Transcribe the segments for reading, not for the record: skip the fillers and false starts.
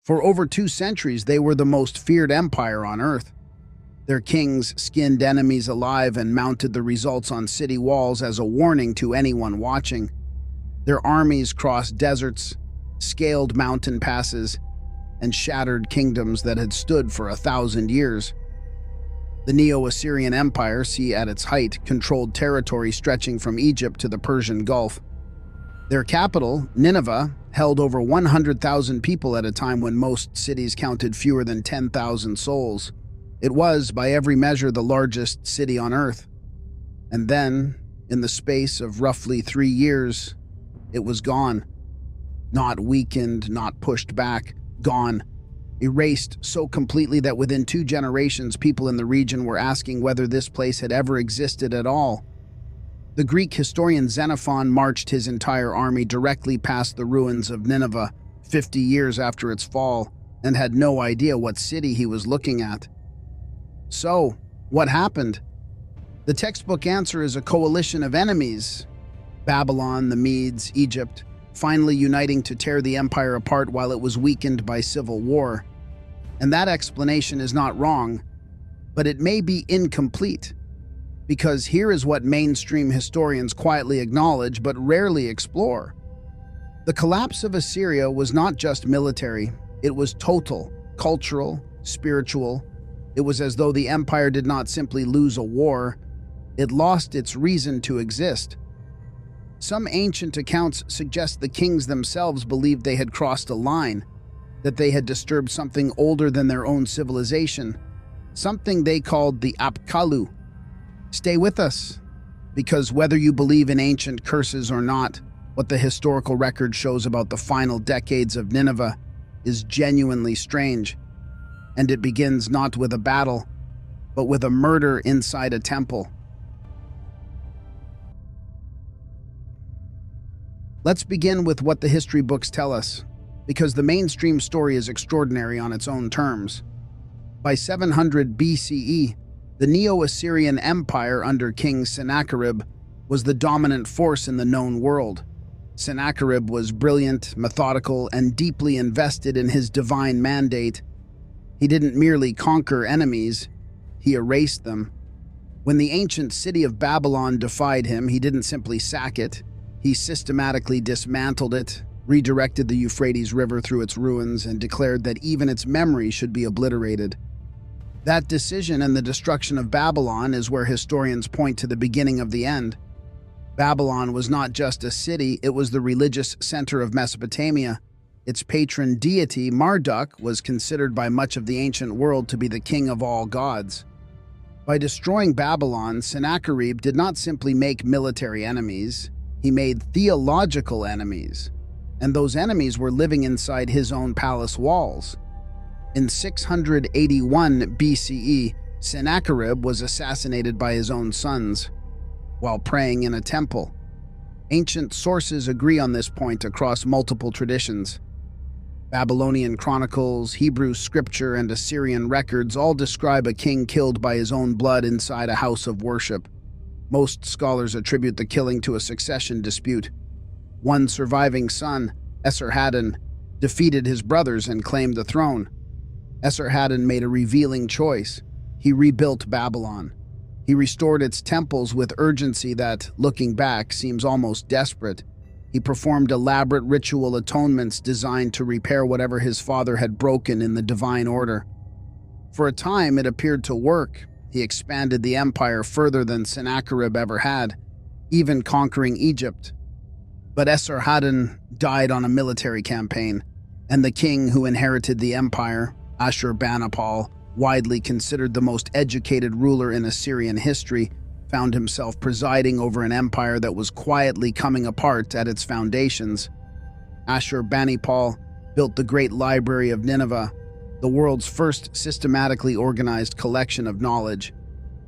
For over 2 centuries, they were the most feared empire on earth. Their kings skinned enemies alive and mounted the results on city walls as a warning to anyone watching. Their armies crossed deserts, scaled mountain passes, and shattered kingdoms that had stood for 1,000 years. The Neo-Assyrian Empire, at its height, controlled territory stretching from Egypt to the Persian Gulf. Their capital, Nineveh, held over 100,000 people at a time when most cities counted fewer than 10,000 souls. It was, by every measure, the largest city on earth. And then, in the space of roughly 3 years, it was gone. Not weakened, not pushed back, gone. Erased so completely that within 2 generations, people in the region were asking whether this place had ever existed at all. The Greek historian Xenophon marched his entire army directly past the ruins of Nineveh 50 years after its fall and had no idea what city he was looking at. So, what happened? The textbook answer is a coalition of enemies: Babylon, the Medes, Egypt, finally uniting to tear the empire apart while it was weakened by civil war. And that explanation is not wrong, but it may be incomplete. Because here is what mainstream historians quietly acknowledge but rarely explore. The collapse of Assyria was not just military, it was total, cultural, spiritual. It was as though the empire did not simply lose a war, it lost its reason to exist. Some ancient accounts suggest the kings themselves believed they had crossed a line, that they had disturbed something older than their own civilization, something they called the Apkallu. Stay with us, because whether you believe in ancient curses or not, what the historical record shows about the final decades of Nineveh is genuinely strange. And it begins not with a battle, but with a murder inside a temple. Let's begin with what the history books tell us, because the mainstream story is extraordinary on its own terms. By 700 BCE, the Neo-Assyrian Empire under King Sennacherib was the dominant force in the known world. Sennacherib was brilliant, methodical, and deeply invested in his divine mandate. He didn't merely conquer enemies, he erased them. When the ancient city of Babylon defied him, he didn't simply sack it. He systematically dismantled it, redirected the Euphrates River through its ruins, and declared that even its memory should be obliterated. That decision and the destruction of Babylon is where historians point to the beginning of the end. Babylon was not just a city, it was the religious center of Mesopotamia. Its patron deity, Marduk, was considered by much of the ancient world to be the king of all gods. By destroying Babylon, Sennacherib did not simply make military enemies, he made theological enemies. And those enemies were living inside his own palace walls. In 681 BCE, Sennacherib was assassinated by his own sons while praying in a temple. Ancient sources agree on this point across multiple traditions. Babylonian chronicles, Hebrew scripture, and Assyrian records all describe a king killed by his own blood inside a house of worship. Most scholars attribute the killing to a succession dispute. One surviving son, Esarhaddon, defeated his brothers and claimed the throne. Esarhaddon made a revealing choice. He rebuilt Babylon. He restored its temples with urgency that, looking back, seems almost desperate. He performed elaborate ritual atonements designed to repair whatever his father had broken in the divine order. For a time, it appeared to work. He expanded the empire further than Sennacherib ever had, even conquering Egypt. But Esarhaddon died on a military campaign, and the king who inherited the empire, Ashurbanipal, widely considered the most educated ruler in Assyrian history, found himself presiding over an empire that was quietly coming apart at its foundations. Ashurbanipal built the Great Library of Nineveh, the world's first systematically organized collection of knowledge.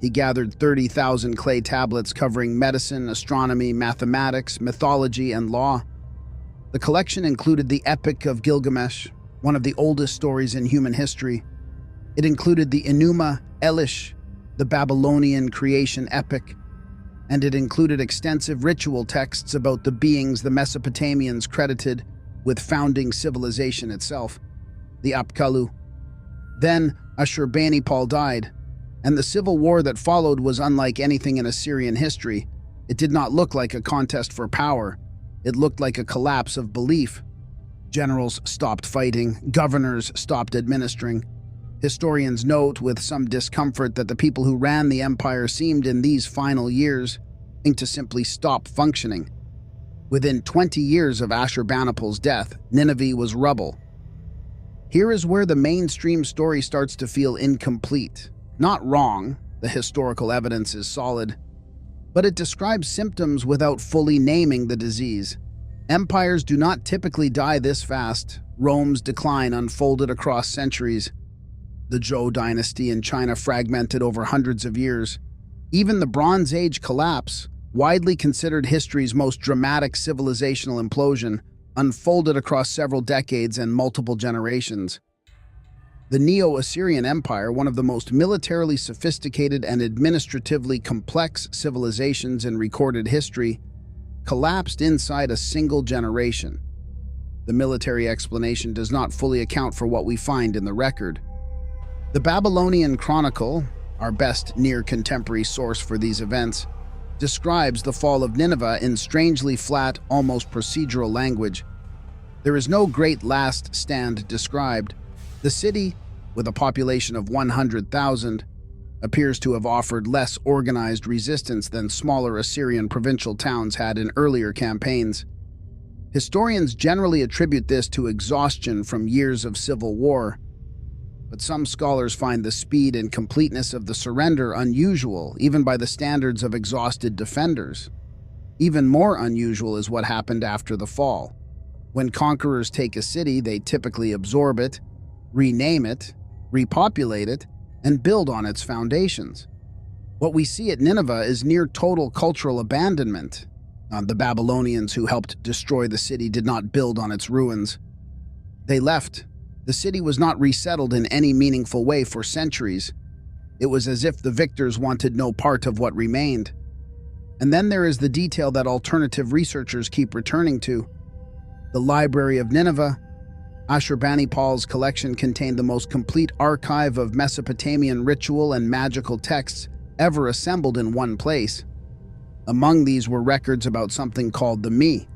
He gathered 30,000 clay tablets covering medicine, astronomy, mathematics, mythology, and law. The collection included the Epic of Gilgamesh, one of the oldest stories in human history. It included the Enuma Elish, the Babylonian creation epic, and it included extensive ritual texts about the beings the Mesopotamians credited with founding civilization itself. the Apkallu. Then Ashurbanipal died, and the civil war that followed was unlike anything in Assyrian history. It did not look like a contest for power. It looked like a collapse of belief. Generals stopped fighting, governors stopped administering. Historians note with some discomfort that the people who ran the empire seemed in these final years to simply stop functioning. Within 20 years of Ashurbanipal's death, Nineveh was rubble. Here is where the mainstream story starts to feel incomplete. Not wrong, the historical evidence is solid, but it describes symptoms without fully naming the disease. Empires do not typically die this fast. Rome's decline unfolded across centuries. The Zhou dynasty in China fragmented over hundreds of years. Even the Bronze Age collapse, widely considered history's most dramatic civilizational implosion, unfolded across several decades and multiple generations. The Neo-Assyrian Empire, one of the most militarily sophisticated and administratively complex civilizations in recorded history, collapsed inside a single generation. The military explanation does not fully account for what we find in the record. The Babylonian Chronicle, our best near-contemporary source for these events, describes the fall of Nineveh in strangely flat, almost procedural language. There is no great last stand described. The city, with a population of 100,000, appears to have offered less organized resistance than smaller Assyrian provincial towns had in earlier campaigns. Historians generally attribute this to exhaustion from years of civil war, but some scholars find the speed and completeness of the surrender unusual, even by the standards of exhausted defenders. Even more unusual is what happened after the fall. When conquerors take a city, they typically absorb it, rename it, repopulate it, and build on its foundations. What we see at Nineveh is near total cultural abandonment. The Babylonians who helped destroy the city did not build on its ruins. They left. The city was not resettled in any meaningful way for centuries. It was as if the victors wanted no part of what remained. And then there is the detail that alternative researchers keep returning to. The Library of Nineveh, Ashurbanipal's collection, contained the most complete archive of Mesopotamian ritual and magical texts ever assembled in one place. Among these were records about something called the Me,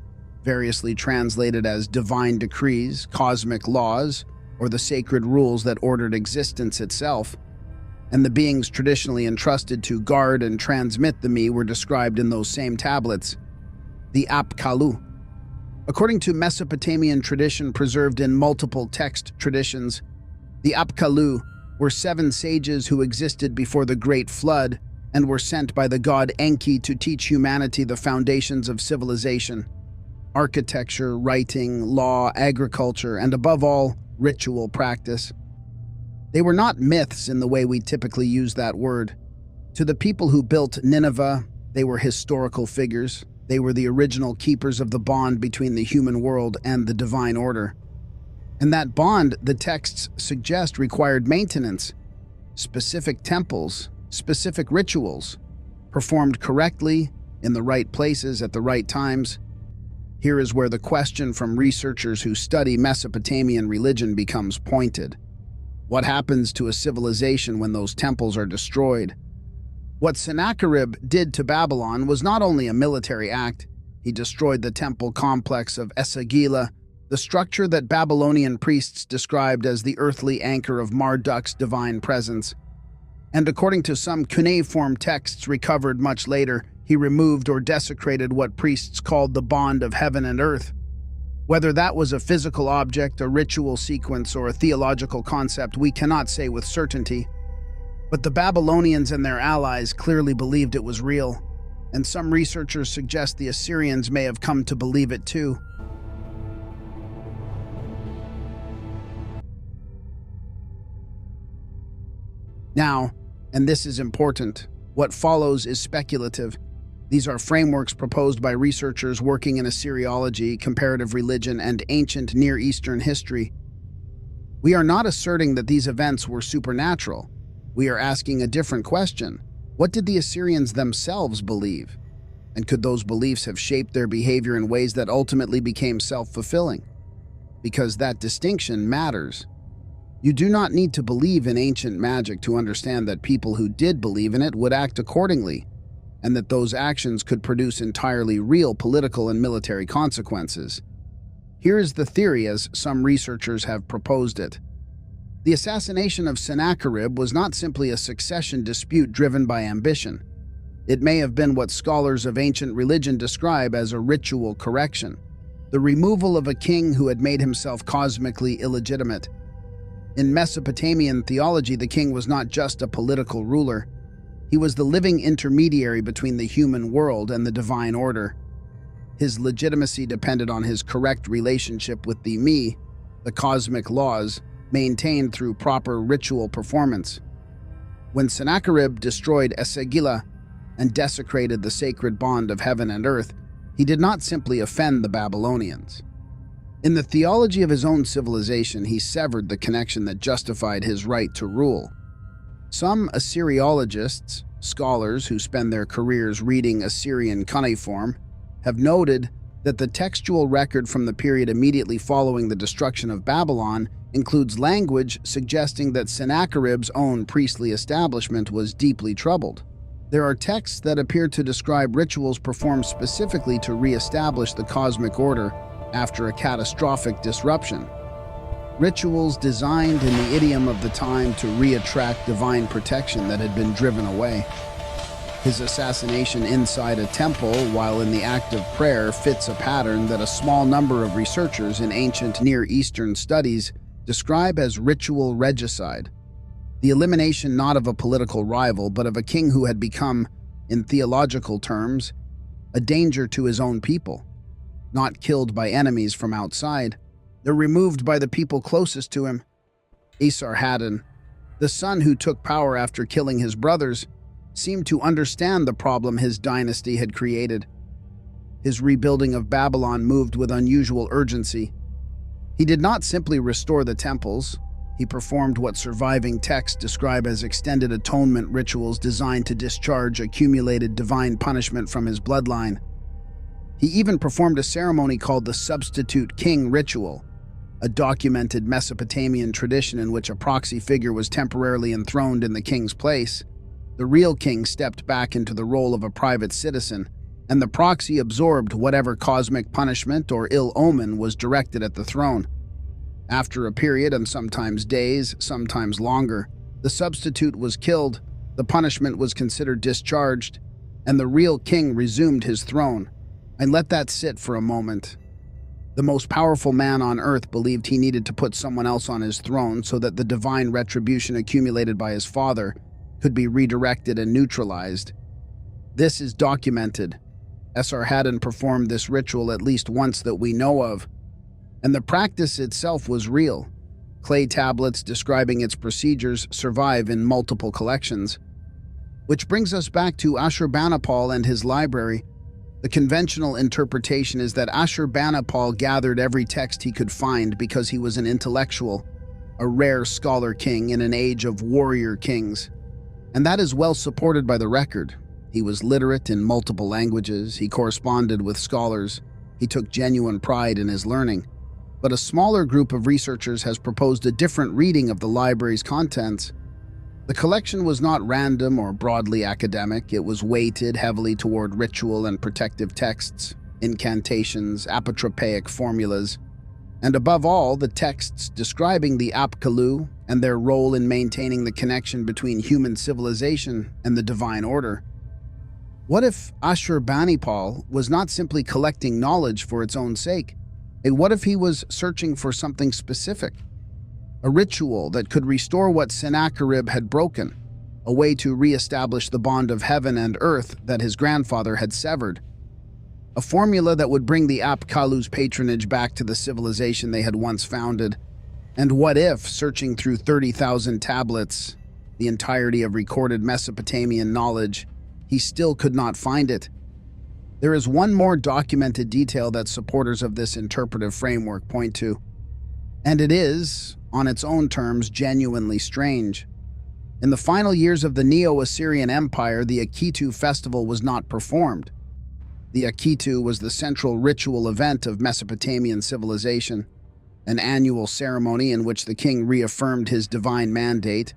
variously translated as divine decrees, cosmic laws, or the sacred rules that ordered existence itself. And the beings traditionally entrusted to guard and transmit the Me were described in those same tablets, the Apkallu. According to Mesopotamian tradition preserved in multiple text traditions, the Apkallu were 7 sages who existed before the Great Flood and were sent by the god Enki to teach humanity the foundations of civilization: architecture, writing, law, agriculture, and above all, ritual practice. They were not myths in the way we typically use that word. To the people who built Nineveh, they were historical figures. They were the original keepers of the bond between the human world and the divine order. And that bond, the texts suggest, required maintenance, specific temples, specific rituals, performed correctly, in the right places at the right times. Here is where the question from researchers who study Mesopotamian religion becomes pointed. What happens to a civilization when those temples are destroyed? What Sennacherib did to Babylon was not only a military act. He destroyed the temple complex of Esagila, the structure that Babylonian priests described as the earthly anchor of Marduk's divine presence. And according to some cuneiform texts recovered much later, he removed or desecrated what priests called the bond of heaven and earth. Whether that was a physical object, a ritual sequence, or a theological concept, we cannot say with certainty. But the Babylonians and their allies clearly believed it was real, and some researchers suggest the Assyrians may have come to believe it too. Now, and this is important, what follows is speculative. These are frameworks proposed by researchers working in Assyriology, comparative religion, and ancient Near Eastern history. We are not asserting that these events were supernatural. We are asking a different question. What did the Assyrians themselves believe? And could those beliefs have shaped their behavior in ways that ultimately became self-fulfilling? Because that distinction matters. You do not need to believe in ancient magic to understand that people who did believe in it would act accordingly, and that those actions could produce entirely real political and military consequences. Here is the theory as some researchers have proposed it. The assassination of Sennacherib was not simply a succession dispute driven by ambition. It may have been what scholars of ancient religion describe as a ritual correction, the removal of a king who had made himself cosmically illegitimate. In Mesopotamian theology, the king was not just a political ruler. He was the living intermediary between the human world and the divine order. His legitimacy depended on his correct relationship with the Me, the cosmic laws, maintained through proper ritual performance. When Sennacherib destroyed Esagila and desecrated the sacred bond of heaven and earth, he did not simply offend the Babylonians. In the theology of his own civilization, he severed the connection that justified his right to rule. Some Assyriologists, scholars who spend their careers reading Assyrian cuneiform, have noted that the textual record from the period immediately following the destruction of Babylon includes language suggesting that Sennacherib's own priestly establishment was deeply troubled. There are texts that appear to describe rituals performed specifically to re-establish the cosmic order after a catastrophic disruption. Rituals designed in the idiom of the time to re-attract divine protection that had been driven away. His assassination inside a temple while in the act of prayer fits a pattern that a small number of researchers in ancient Near Eastern studies describe as ritual regicide, the elimination not of a political rival but of a king who had become, in theological terms, a danger to his own people. Not killed by enemies from outside, they're removed by the people closest to him. Esarhaddon, the son who took power after killing his brothers, seemed to understand the problem his dynasty had created. His rebuilding of Babylon moved with unusual urgency. He did not simply restore the temples. He performed what surviving texts describe as extended atonement rituals designed to discharge accumulated divine punishment from his bloodline. He even performed a ceremony called the Substitute King Ritual, a documented Mesopotamian tradition in which a proxy figure was temporarily enthroned in the king's place. The real king stepped back into the role of a private citizen, and the proxy absorbed whatever cosmic punishment or ill omen was directed at the throne. After a period, and sometimes days, sometimes longer, the substitute was killed, the punishment was considered discharged, and the real king resumed his throne. And let that sit for a moment. The most powerful man on earth believed he needed to put someone else on his throne so that the divine retribution accumulated by his father could be redirected and neutralized. This is documented. Esarhaddon performed this ritual at least once that we know of, and the practice itself was real. Clay tablets describing its procedures survive in multiple collections. Which brings us back to Ashurbanipal and his library. The conventional interpretation is that Ashurbanipal gathered every text he could find because he was an intellectual, a rare scholar king in an age of warrior kings. And that is well supported by the record. He was literate in multiple languages, he corresponded with scholars, he took genuine pride in his learning. But a smaller group of researchers has proposed a different reading of the library's contents. The collection was not random or broadly academic. It was weighted heavily toward ritual and protective texts, incantations, apotropaic formulas, and above all, the texts describing the Apkallu and their role in maintaining the connection between human civilization and the divine order. What if Ashurbanipal was not simply collecting knowledge for its own sake? What if he was searching for something specific? A ritual that could restore what Sennacherib had broken, a way to re-establish the bond of heaven and earth that his grandfather had severed. A formula that would bring the Apkallu's patronage back to the civilization they had once founded. And what if, searching through 30,000 tablets, the entirety of recorded Mesopotamian knowledge, he still could not find it? There is one more documented detail that supporters of this interpretive framework point to, and it is, on its own terms, genuinely strange. In the final years of the Neo-Assyrian Empire, the Akitu festival was not performed. The Akitu was the central ritual event of Mesopotamian civilization. an annual ceremony in which the king reaffirmed his divine mandate.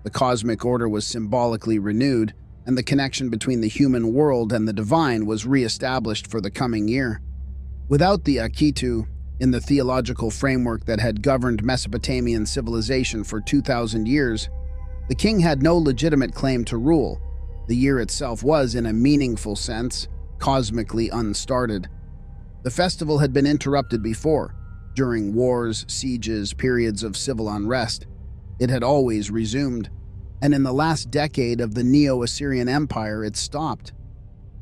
The cosmic order was symbolically renewed, and the connection between the human world and the divine was re-established for the coming year. Without the Akkitu, in the theological framework that had governed Mesopotamian civilization for 2,000 years, the king had no legitimate claim to rule. The year itself was, in a meaningful sense, cosmically unstarted. The festival had been interrupted before, during wars, sieges, periods of civil unrest. It had always resumed, and in the last decade of the Neo-Assyrian Empire, it stopped.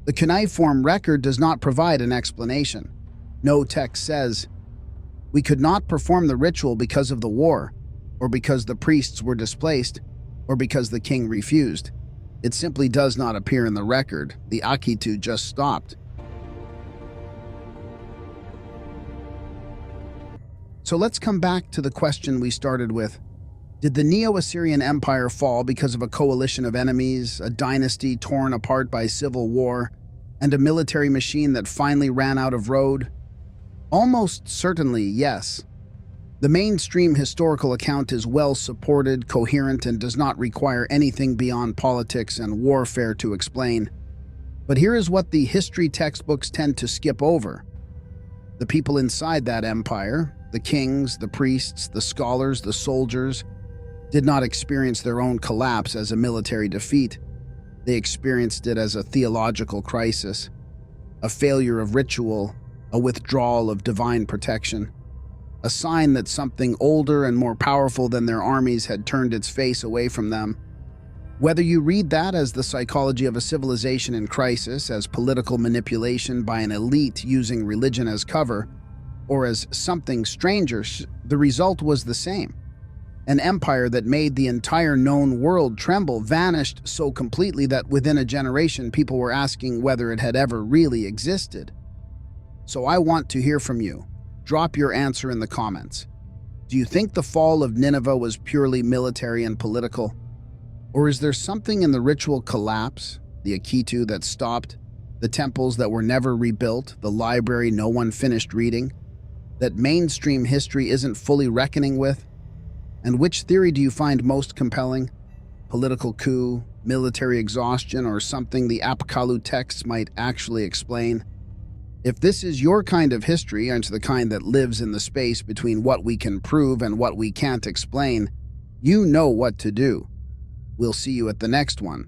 The cuneiform record does not provide an explanation. No text says, "We could not perform the ritual because of the war, or because the priests were displaced, or because the king refused." It simply does not appear in the record. The Akkitu just stopped. So let's come back to the question we started with. Did the Neo-Assyrian Empire fall because of a coalition of enemies, a dynasty torn apart by civil war, and a military machine that finally ran out of road? Almost certainly, yes. The mainstream historical account is well supported, coherent, and does not require anything beyond politics and warfare to explain. But here is what the history textbooks tend to skip over. The people inside that empire, the kings, the priests, the scholars, the soldiers, did not experience their own collapse as a military defeat. They experienced it as a theological crisis, a failure of ritual, a withdrawal of divine protection, a sign that something older and more powerful than their armies had turned its face away from them. Whether you read that as the psychology of a civilization in crisis, as political manipulation by an elite using religion as cover, or as something stranger, the result was the same. An empire that made the entire known world tremble vanished so completely that within a generation people were asking whether it had ever really existed. So I want to hear from you. Drop your answer in the comments. Do you think the fall of Nineveh was purely military and political? Or is there something in the ritual collapse, the Akkitu that stopped, the temples that were never rebuilt, the library no one finished reading, that mainstream history isn't fully reckoning with? And which theory do you find most compelling? Political coup, military exhaustion, or something the Apkallu texts might actually explain? If this is your kind of history, and the kind that lives in the space between what we can prove and what we can't explain, you know what to do. We'll see you at the next one.